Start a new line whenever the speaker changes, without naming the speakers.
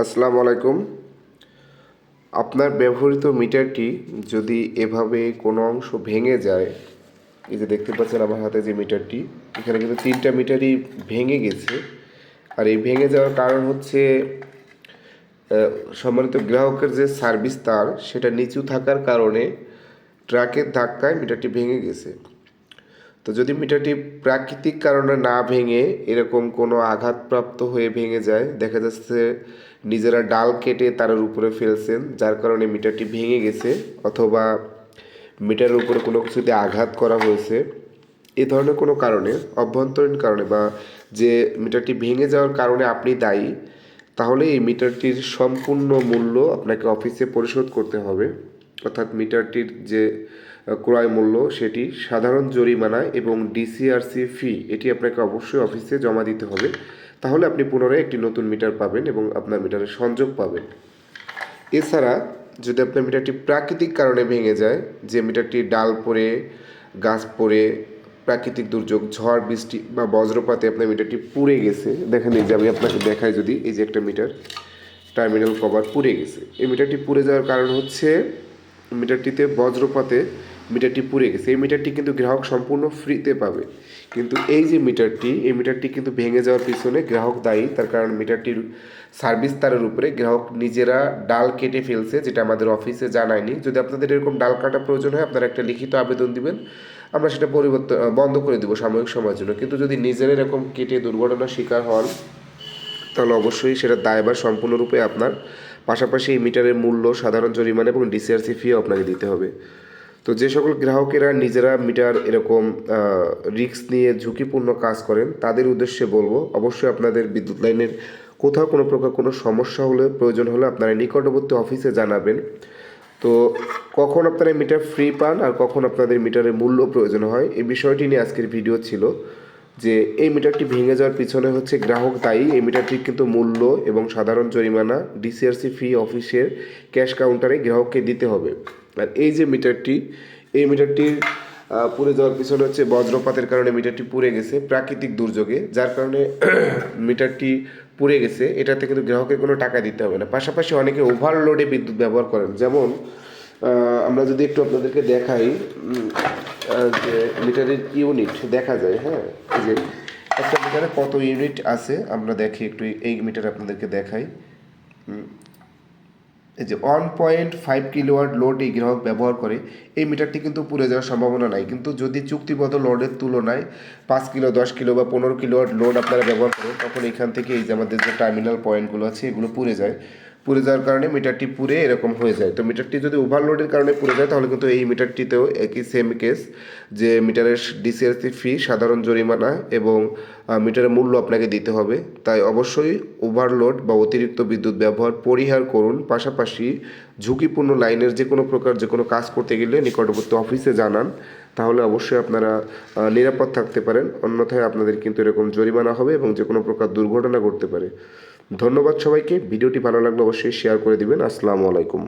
আসসালামু আলাইকুম। আপনার ব্যবহৃত মিটারটি যদি এভাবে কোনো অংশ ভেঙে যায়, এই যে দেখতে পাচ্ছেন আমার হাতে যে মিটারটি, এখানে কিন্তু 3টা মিটারই ভেঙে গেছে। আর এই ভেঙে যাওয়ার কারণ হচ্ছে সম্মানিত গ্রাহকের যে সার্ভিস তার সেটা নিচু থাকার কারণে ট্রাকের ধাক্কায় মিটারটি ভেঙে গেছে। তো যদি মিটারটি প্রাকৃতিক কারণে না ভেঙে এরকম কোনো আঘাতপ্রাপ্ত হয়ে ভেঙে যায়, দেখা যাচ্ছে নিজেরা ডাল কেটে তারের উপরে ফেলছেন যার কারণে মিটারটি ভেঙে গেছে, অথবা মিটারের উপরে কোনো কিছুতে আঘাত করা হয়েছে, এ ধরনের কোনো কারণে, অভ্যন্তরীণ কারণে বা যে মিটারটি ভেঙে যাওয়ার কারণে আপনি দায়ী, তাহলে এই মিটারটির সম্পূর্ণ মূল্য আপনাকে অফিসে পরিশোধ করতে হবে। অর্থাৎ মিটারটির যে ক্রয় মূল্য সেটি সাধারণ জরিমানা এবং ডিসিআরসি ফি এটি আপনাকে অবশ্যই অফিসে জমা দিতে হবে। তাহলে আপনি পুনরায় একটি নতুন মিটার পাবেন এবং আপনার মিটারের সংযোগ পাবেন। এছাড়া যদি আপনার মিটারটি প্রাকৃতিক কারণে ভেঙে যায়, যে মিটারটি ডাল পড়ে, গাছ পড়ে, প্রাকৃতিক দুর্যোগ, ঝড় বৃষ্টি বা বজ্রপাতে আপনার মিটারটি পুড়ে গেছে, দেখেন এই যে আমি আপনাকে দেখাই, যদি এই যে একটা মিটার টার্মিনাল কভার পুড়ে গেছে, এই মিটারটি পুড়ে যাওয়ার কারণ হচ্ছে মিটারটিতে বজ্রপাতে মিটারটি পুড়ে গেছে। এই মিটারটি কিন্তু গ্রাহক সম্পূর্ণ ফ্রিতে পাবে, কিন্তু এই যে মিটারটি কিন্তু ভেঙে যাওয়ার পিছনে গ্রাহক দায়ী। তার কারণ মিটারটির সার্ভিস তারের উপরে গ্রাহক নিজেরা ডাল কেটে ফেলছে, যেটা আমাদের অফিসে জানায়নি। যদি আপনাদের এরকম ডাল কাটা প্রয়োজন হয়, আপনারা একটা লিখিত আবেদন দিবেন, আমরা সেটা বন্ধ করে দেবো সাময়িক সময়ের জন্য। কিন্তু যদি নিজেরা এরকম কেটে দুর্ঘটনার শিকার হন, তাহলে অবশ্যই সেটা দায়ভার সম্পূর্ণরূপে আপনার। পাশাপাশি এই মিটারের মূল্য, সাধারণ জরিমানা এবং ডিসিআরসি ফিও আপনাকে দিতে হবে। তো যে সকল গ্রাহকেরা নিজেরা মিটার এরকম রিস্ক নিয়ে ঝুঁকিপূর্ণ কাজ করেন, তাদের উদ্দেশ্যে বলবো, অবশ্যই আপনাদের বিদ্যুৎ লাইনের কোথাও কোনো প্রকার কোনো সমস্যা হলে, প্রয়োজন হলে আপনারা নিকটবর্তী অফিসে জানাবেন। তো কখন আপনারা মিটার ফ্রি পান আর কখন আপনাদের মিটারের মূল্য প্রয়োজন হয়, এই বিষয়টি নিয়ে আজকের ভিডিও ছিল। যে এই মিটারটি ভেঙে যাওয়ার পিছনে হচ্ছে গ্রাহক দায়ী। এই মিটারটির কিন্তু মূল্য এবং সাধারণ জরিমানা, ডিসিআরসি ফি অফিসের ক্যাশ কাউন্টারে গ্রাহককে দিতে হবে। আর এই যে মিটারটি, এই মিটারটির পুড়ে যাওয়ার পিছনে হচ্ছে বজ্রপাতের কারণে মিটারটি পুড়ে গেছে, প্রাকৃতিক দুর্যোগে, যার কারণে মিটারটি পুড়ে গেছে। এটাতে কিন্তু গ্রাহকের কোনো টাকা দিতে হবে না। পাশাপাশি অনেকে ওভারলোডে বিদ্যুৎ ব্যবহার করেন, যেমন আমরা যদি একটু আপনাদেরকে দেখাই, যে মিটারের ইউনিট দেখা যায়, হ্যাঁ, এই যে একটা মিটারে কত ইউনিট আছে আমরা দেখি একটু, এই মিটার আপনাদেরকে দেখাই। এই যে 1.5 কিলোওয়াট লোড এই গ্রাহক ব্যবহার করে, এই মিটারটি কিন্তু পুড়ে যাওয়ার সম্ভাবনা নাই। কিন্তু যদি চুক্তিবদ্ধ লোডের তুলনায় 5 কিলো, 10 কিলো বা 15 কিলোওয়াট লোড আপনারা ব্যবহার করেন, তখন এখান থেকে এই যে আমাদের যে টার্মিনাল পয়েন্টগুলো আছে এগুলো পুড়ে যায়। পুড়ে যাওয়ার কারণে মিটারটি পুড়ে এরকম হয়ে যায়। তো মিটারটি যদি ওভারলোডের কারণে পুড়ে যায়, তাহলে কিন্তু এই মিটারটিতেও একই সেম কেস, যে মিটারের ডিসিআরসি ফি, সাধারণ জরিমানা এবং মিটারের মূল্য আপনাকে দিতে হবে। তাই অবশ্যই ওভারলোড বা অতিরিক্ত বিদ্যুৎ ব্যবহার পরিহার করুন। পাশাপাশি ঝুঁকিপূর্ণ লাইনের যে কোনো প্রকার যে কোনো কাজ করতে গেলে নিকটবর্তী অফিসে জানান, তাহলে অবশ্যই আপনারা নিরাপদ থাকতে পারেন। অন্যথায় আপনাদের কিন্তু এরকম জরিমানা হবে এবং যে কোনো প্রকার দুর্ঘটনা ঘটতে পারে। ধন্যবাদ সবাইকে। ভিডিওটি ভালো লাগলে অবশ্যই শেয়ার করে দিবেন। আসসালামু আলাইকুম।